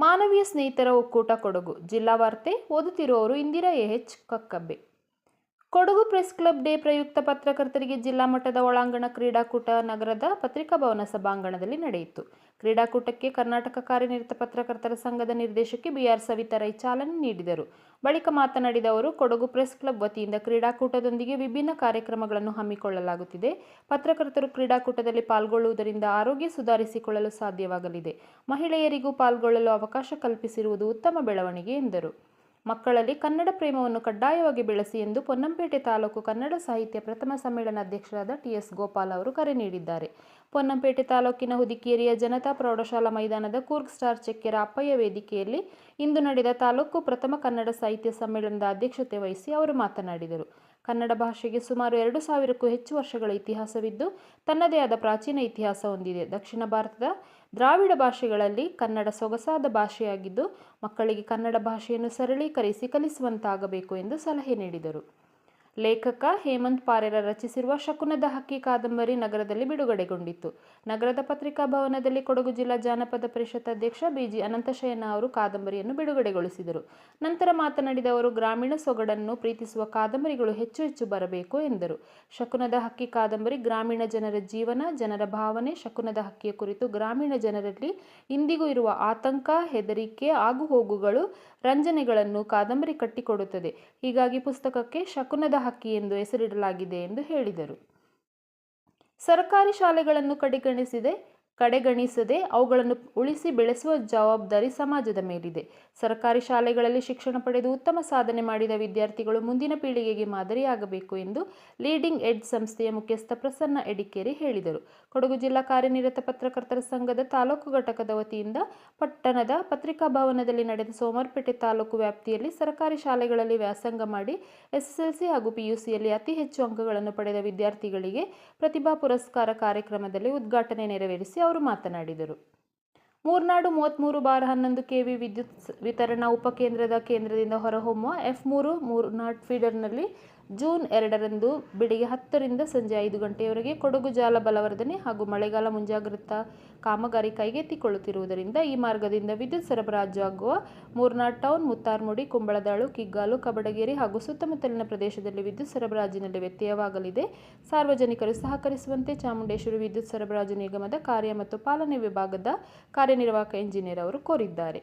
ಮಾನವೀಯ ಸ್ನೇಹಿತರ ಒಕ್ಕೂಟ ಕೊಡಗು. ಜಿಲ್ಲಾ ವಾರ್ತೆ ಓದುತ್ತಿರುವವರು Indira H Kakkabbe. Kodagu press club day ಪ್ರಯುಕ್ತ ಪತ್ರಕರ್ತರಿಗೆ ಜಿಲ್ಲಾ ಮಟ್ಟದ ಒಳಾಂಗಣ ಕ್ರೀಡಾಕೂಟ ನಗರದ ಪತ್ರಿಕಾ ಭವನ ಸಭಾಂಗಣದಲ್ಲಿ ನಡೆಯಿತು. ಕ್ರೀಡಾಕೂಟಕ್ಕೆ ಕರ್ನಾಟಕ ಕಾರ್ಯನಿರತ ಪತ್ರಕರ್ತರ ಸಂಘದ ನಿರ್ದೇಶಕಿ ಬಿಆರ್ ಸವಿತಾ ರೈ ಚಾಲನೆ ನೀಡಿದರು. ಬಳಿಕ ಮಾತನಾಡಿದ ಅವರು, ಕೊಡಗು ಪ್ರೆಸ್ ಕ್ಲಬ್ ವತಿಯಿಂದ ಕ್ರೀಡಾಕೂಟದೊಂದಿಗೆ ವಿಭಿನ್ನ ಕಾರ್ಯಕ್ರಮಗಳನ್ನು ಹಮ್ಮಿಕೊಳ್ಳಲಾಗುತ್ತಿದೆ. ಪತ್ರಕರ್ತರು ಕ್ರೀಡಾಕೂಟದಲ್ಲಿ ಪಾಲ್ಗೊಳ್ಳುವುದರಿಂದ ಆರೋಗ್ಯ ಸುಧಾರಿಸಿಕೊಳ್ಳಲು ಸಾಧ್ಯವಾಗಲಿದೆ. ಮಹಿಳೆಯರಿಗೂ ಪಾಲ್ಗೊಳ್ಳಲು ಅವಕಾಶ ಕಲ್ಪಿಸಿರುವುದು ಉತ್ತಮ ಬೆಳವಣಿಗೆ ಎಂದರು. ಮಕ್ಕಳಲ್ಲಿ ಕನ್ನಡ ಪ್ರೇಮವನ್ನು ಕಡ್ಡಾಯವಾಗಿ ಬೆಳೆಸಿ ಎಂದು ಪೊನ್ನಂಪೇಟೆ ತಾಲೂಕು ಕನ್ನಡ ಸಾಹಿತ್ಯ ಪ್ರಥಮ ಸಮ್ಮೇಳನ ಅಧ್ಯಕ್ಷರಾದ ಟಿ.ಎಸ್. ಗೋಪಾಲ್ ಅವರು ಕರೆ ನೀಡಿದ್ದಾರೆ. ಪೊನ್ನಂಪೇಟೆ ತಾಲೂಕಿನ ಹುದಿಕೇರಿಯ ಜನತಾ ಪ್ರೌಢಶಾಲಾ ಮೈದಾನದ ಕೂರ್ಗ್ ಸ್ಟಾರ್ ಚೆಕ್ಕೆರ ಅಪ್ಪಯ್ಯ ವೇದಿಕೆಯಲ್ಲಿ ಇಂದು ನಡೆದ ತಾಲೂಕು ಪ್ರಥಮ ಕನ್ನಡ ಸಾಹಿತ್ಯ ಸಮ್ಮೇಳನದ ಅಧ್ಯಕ್ಷತೆ ವಹಿಸಿ ಅವರು ಮಾತನಾಡಿದರು. ಕನ್ನಡ ಭಾಷೆಗೆ ಸುಮಾರು 2000ಕ್ಕೂ ಹೆಚ್ಚು ವರ್ಷಗಳ ಇತಿಹಾಸವಿದ್ದು, ತನ್ನದೇ ಆದ ಪ್ರಾಚೀನ ಇತಿಹಾಸ ಹೊಂದಿದೆ. ದಕ್ಷಿಣ ಭಾರತದ ದ್ರಾವಿಡ ಭಾಷೆಗಳಲ್ಲಿ ಕನ್ನಡ ಸೊಗಸಾದ ಭಾಷೆಯಾಗಿದ್ದು, ಮಕ್ಕಳಿಗೆ ಕನ್ನಡ ಭಾಷೆಯನ್ನು ಸರಳೀಕರಿಸಿ ಕಲಿಸುವಂತಾಗಬೇಕು ಎಂದು ಸಲಹೆ ನೀಡಿದರು. ಲೇಖಕ ಹೇಮಂತ್ ಪಾರೇರ ರಚಿಸಿರುವ ಶಕುನದ ಹಕ್ಕಿ ಕಾದಂಬರಿ ನಗರದಲ್ಲಿ ಬಿಡುಗಡೆಗೊಂಡಿತು. ನಗರದ ಪತ್ರಿಕಾ ಭವನದಲ್ಲಿ ಕೊಡಗು ಜಿಲ್ಲಾ ಜಾನಪದ ಪರಿಷತ್ ಅಧ್ಯಕ್ಷ ಬಿಜಿ ಅನಂತಶಯನ ಅವರು ಕಾದಂಬರಿಯನ್ನು ಬಿಡುಗಡೆಗೊಳಿಸಿದರು. ನಂತರ ಮಾತನಾಡಿದ ಅವರು, ಗ್ರಾಮೀಣ ಸೊಗಡನ್ನು ಪ್ರೀತಿಸುವ ಕಾದಂಬರಿಗಳು ಹೆಚ್ಚು ಹೆಚ್ಚು ಬರಬೇಕು ಎಂದರು. ಶಕುನದ ಹಕ್ಕಿ ಕಾದಂಬರಿ ಗ್ರಾಮೀಣ ಜನರ ಜೀವನ, ಜನರ ಭಾವನೆ, ಶಕುನದ ಹಕ್ಕಿಯ ಕುರಿತು ಗ್ರಾಮೀಣ ಜನರಲ್ಲಿ ಇಂದಿಗೂ ಇರುವ ಆತಂಕ, ಹೆದರಿಕೆ, ಆಗುಹೋಗುಗಳು, ರಂಜನೆಗಳನ್ನು ಕಾದಂಬರಿ ಕಟ್ಟಿಕೊಡುತ್ತದೆ. ಹೀಗಾಗಿ ಪುಸ್ತಕಕ್ಕೆ ಶಕುನದ ಹಕ್ಕಿ ಎಂದು ಹೆಸರಿಡಲಾಗಿದೆ ಎಂದು ಹೇಳಿದರು. ಸರ್ಕಾರಿ ಶಾಲೆಗಳನ್ನು ಕಡೆಗಣಿಸದೆ ಅವುಗಳನ್ನು ಉಳಿಸಿ ಬೆಳೆಸುವ ಜವಾಬ್ದಾರಿ ಸಮಾಜದ ಮೇಲಿದೆ. ಸರ್ಕಾರಿ ಶಾಲೆಗಳಲ್ಲಿ ಶಿಕ್ಷಣ ಪಡೆದು ಉತ್ತಮ ಸಾಧನೆ ಮಾಡಿದ ವಿದ್ಯಾರ್ಥಿಗಳು ಮುಂದಿನ ಪೀಳಿಗೆಗೆ ಮಾದರಿಯಾಗಬೇಕು ಎಂದು ಲೀಡಿಂಗ್ ಎಡ್ಜ್ ಸಂಸ್ಥೆಯ ಮುಖ್ಯಸ್ಥ ಪ್ರಸನ್ನ ಎಡಿಕೇರಿ ಹೇಳಿದರು. ಕೊಡಗು ಜಿಲ್ಲಾ ಕಾರ್ಯನಿರತ ಪತ್ರಕರ್ತರ ಸಂಘದ ತಾಲೂಕು ಘಟಕದ ವತಿಯಿಂದ ಪಟ್ಟಣದ ಪತ್ರಿಕಾ ಭವನದಲ್ಲಿ ನಡೆದ ಸೋಮವಾರಪೇಟೆ ತಾಲೂಕು ವ್ಯಾಪ್ತಿಯಲ್ಲಿ ಸರ್ಕಾರಿ ಶಾಲೆಗಳಲ್ಲಿ ವ್ಯಾಸಂಗ ಮಾಡಿ ಎಸ್ಎಸ್ಎಲ್ಸಿ ಹಾಗೂ ಪಿಯುಸಿಯಲ್ಲಿ ಅತಿ ಹೆಚ್ಚು ಅಂಕಗಳನ್ನು ಪಡೆದ ವಿದ್ಯಾರ್ಥಿಗಳಿಗೆ ಪ್ರತಿಭಾ ಪುರಸ್ಕಾರ ಕಾರ್ಯಕ್ರಮದಲ್ಲಿ ಉದ್ಘಾಟನೆ ನೆರವೇರಿಸಿ ಅವರು ಮಾತನಾಡಿದರು. ಮೂರ್ನಾಡು 33/11 ಕೆವಿ ವಿದ್ಯುತ್ ವಿತರಣಾ ಉಪಕೇಂದ್ರದ ಕೇಂದ್ರದಿಂದ ಹೊರಹೊಮ್ಮುವ F3 ಮೂರ್ನಾಡು ಫೀಡರ್ನಲ್ಲಿ ಜೂನ್ 2ರಂದು ಬೆಳಗ್ಗೆ 10ರಿಂದ ಸಂಜೆ 5 ಗಂಟೆಯವರೆಗೆ ಕೊಡಗು ಜಾಲ ಬಲವರ್ಧನೆ ಹಾಗೂ ಮಳೆಗಾಲ ಮುಂಜಾಗ್ರತಾ ಕಾಮಗಾರಿ ಕೈಗೆತ್ತಿಕೊಳ್ಳುತ್ತಿರುವುದರಿಂದ ಈ ಮಾರ್ಗದಿಂದ ವಿದ್ಯುತ್ ಸರಬರಾಜಾಗುವ ಮೂರ್ನಾಡು ಟೌನ್, ಮುತ್ತಾರ್ಮುಡಿ, ಕುಂಬಳದಾಳು, ಕಿಗ್ಗಾಲು, ಕಬಡಗೇರಿ ಹಾಗೂ ಸುತ್ತಮುತ್ತಲಿನ ಪ್ರದೇಶದಲ್ಲಿ ವಿದ್ಯುತ್ ಸರಬರಾಜಿನಲ್ಲಿ ವ್ಯತ್ಯಯವಾಗಲಿದೆ. ಸಾರ್ವಜನಿಕರು ಸಹಕರಿಸುವಂತೆ ಚಾಮುಂಡೇಶ್ವರಿ ವಿದ್ಯುತ್ ಸರಬರಾಜು ನಿಗಮದ ಕಾರ್ಯ ಮತ್ತು ಪಾಲನೆ ವಿಭಾಗದ ಕಾರ್ಯನಿರ್ವಾಹಕ ಇಂಜಿನಿಯರ್ ಅವರು ಕೋರಿದ್ದಾರೆ.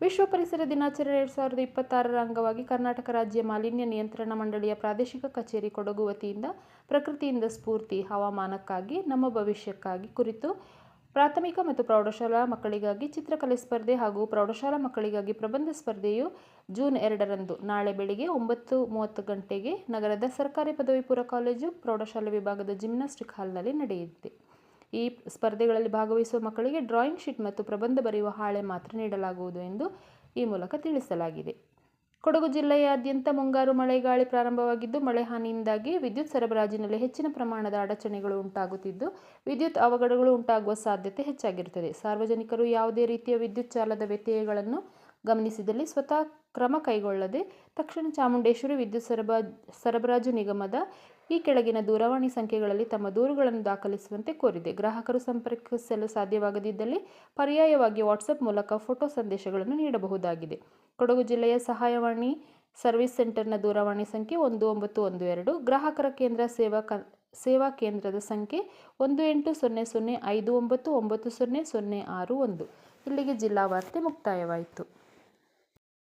ವಿಶ್ವ ಪರಿಸರ ದಿನಾಚರಣೆ 2026ರ ಅಂಗವಾಗಿ ಕರ್ನಾಟಕ ರಾಜ್ಯ ಮಾಲಿನ್ಯ ನಿಯಂತ್ರಣ ಮಂಡಳಿಯ ಪ್ರಾದೇಶಿಕ ಕಚೇರಿ ಕೊಡಗು ವತಿಯಿಂದ ಪ್ರಕೃತಿಯಿಂದ ಸ್ಫೂರ್ತಿ, ಹವಾಮಾನಕ್ಕಾಗಿ ನಮ್ಮ ಭವಿಷ್ಯಕ್ಕಾಗಿ ಕುರಿತು ಪ್ರಾಥಮಿಕ ಮತ್ತು ಪ್ರೌಢಶಾಲಾ ಮಕ್ಕಳಿಗಾಗಿ ಚಿತ್ರಕಲೆ ಸ್ಪರ್ಧೆ ಹಾಗೂ ಪ್ರೌಢಶಾಲಾ ಮಕ್ಕಳಿಗಾಗಿ ಪ್ರಬಂಧ ಸ್ಪರ್ಧೆಯು ಜೂನ್ 2ರಂದು ನಾಳೆ ಬೆಳಿಗ್ಗೆ 9:30 ಗಂಟೆಗೆ ನಗರದ ಸರ್ಕಾರಿ ಪದವಿ ಪೂರ್ವ ಕಾಲೇಜು ಪ್ರೌಢಶಾಲೆ ವಿಭಾಗದ ಜಿಮ್ನಾಸ್ಟಿಕ್ ಹಾಲ್ನಲ್ಲಿ ನಡೆಯುತ್ತೆ. ಈ ಸ್ಪರ್ಧೆಗಳಲ್ಲಿ ಭಾಗವಹಿಸುವ ಮಕ್ಕಳಿಗೆ ಡ್ರಾಯಿಂಗ್ ಶೀಟ್ ಮತ್ತು ಪ್ರಬಂಧ ಬರೆಯುವ ಹಾಳೆ ಮಾತ್ರ ನೀಡಲಾಗುವುದು ಎಂದು ಈ ಮೂಲಕ ತಿಳಿಸಲಾಗಿದೆ. ಕೊಡಗು ಜಿಲ್ಲೆಯಾದ್ಯಂತ ಮುಂಗಾರು ಮಳೆ ಗಾಳಿ ಪ್ರಾರಂಭವಾಗಿದ್ದು, ಮಳೆ ಹಾನಿಯಿಂದಾಗಿ ವಿದ್ಯುತ್ ಸರಬರಾಜಿನಲ್ಲಿ ಹೆಚ್ಚಿನ ಪ್ರಮಾಣದ ಅಡಚಣೆಗಳು ಉಂಟಾಗುತ್ತಿದ್ದು, ವಿದ್ಯುತ್ ಅವಘಡಗಳು ಉಂಟಾಗುವ ಸಾಧ್ಯತೆ ಹೆಚ್ಚಾಗಿರುತ್ತದೆ. ಸಾರ್ವಜನಿಕರು ಯಾವುದೇ ರೀತಿಯ ವಿದ್ಯುತ್ ಜಾಲದ ವ್ಯತ್ಯಯಗಳನ್ನು ಗಮನಿಸಿದಲ್ಲಿ ಸ್ವತಃ ಕ್ರಮ ಕೈಗೊಳ್ಳದೆ ತಕ್ಷಣ ಚಾಮುಂಡೇಶ್ವರಿ ವಿದ್ಯುತ್ ಸರಬರಾಜು ನಿಗಮದ ಈ ಕೆಳಗಿನ ದೂರವಾಣಿ ಸಂಖ್ಯೆಗಳಲ್ಲಿ ತಮ್ಮ ದೂರುಗಳನ್ನು ದಾಖಲಿಸುವಂತೆ ಕೋರಿದೆ. ಗ್ರಾಹಕರು ಸಂಪರ್ಕಿಸಲು ಸಾಧ್ಯವಾಗದಿದ್ದಲ್ಲಿ ಪರ್ಯಾಯವಾಗಿ ವಾಟ್ಸಪ್ ಮೂಲಕ ಫೋಟೋ ಸಂದೇಶಗಳನ್ನು ನೀಡಬಹುದಾಗಿದೆ. ಕೊಡಗು ಜಿಲ್ಲೆಯ ಸಹಾಯವಾಣಿ ಸರ್ವಿಸ್ ಸೆಂಟರ್ನ ದೂರವಾಣಿ ಸಂಖ್ಯೆ 1912, ಗ್ರಾಹಕರ ಕೇಂದ್ರ ಸೇವಾ ಕೇಂದ್ರದ ಸಂಖ್ಯೆ 1800 5990 061. ಇಲ್ಲಿಗೆ ಜಿಲ್ಲಾ ವಾರ್ತೆ ಮುಕ್ತಾಯವಾಯಿತು.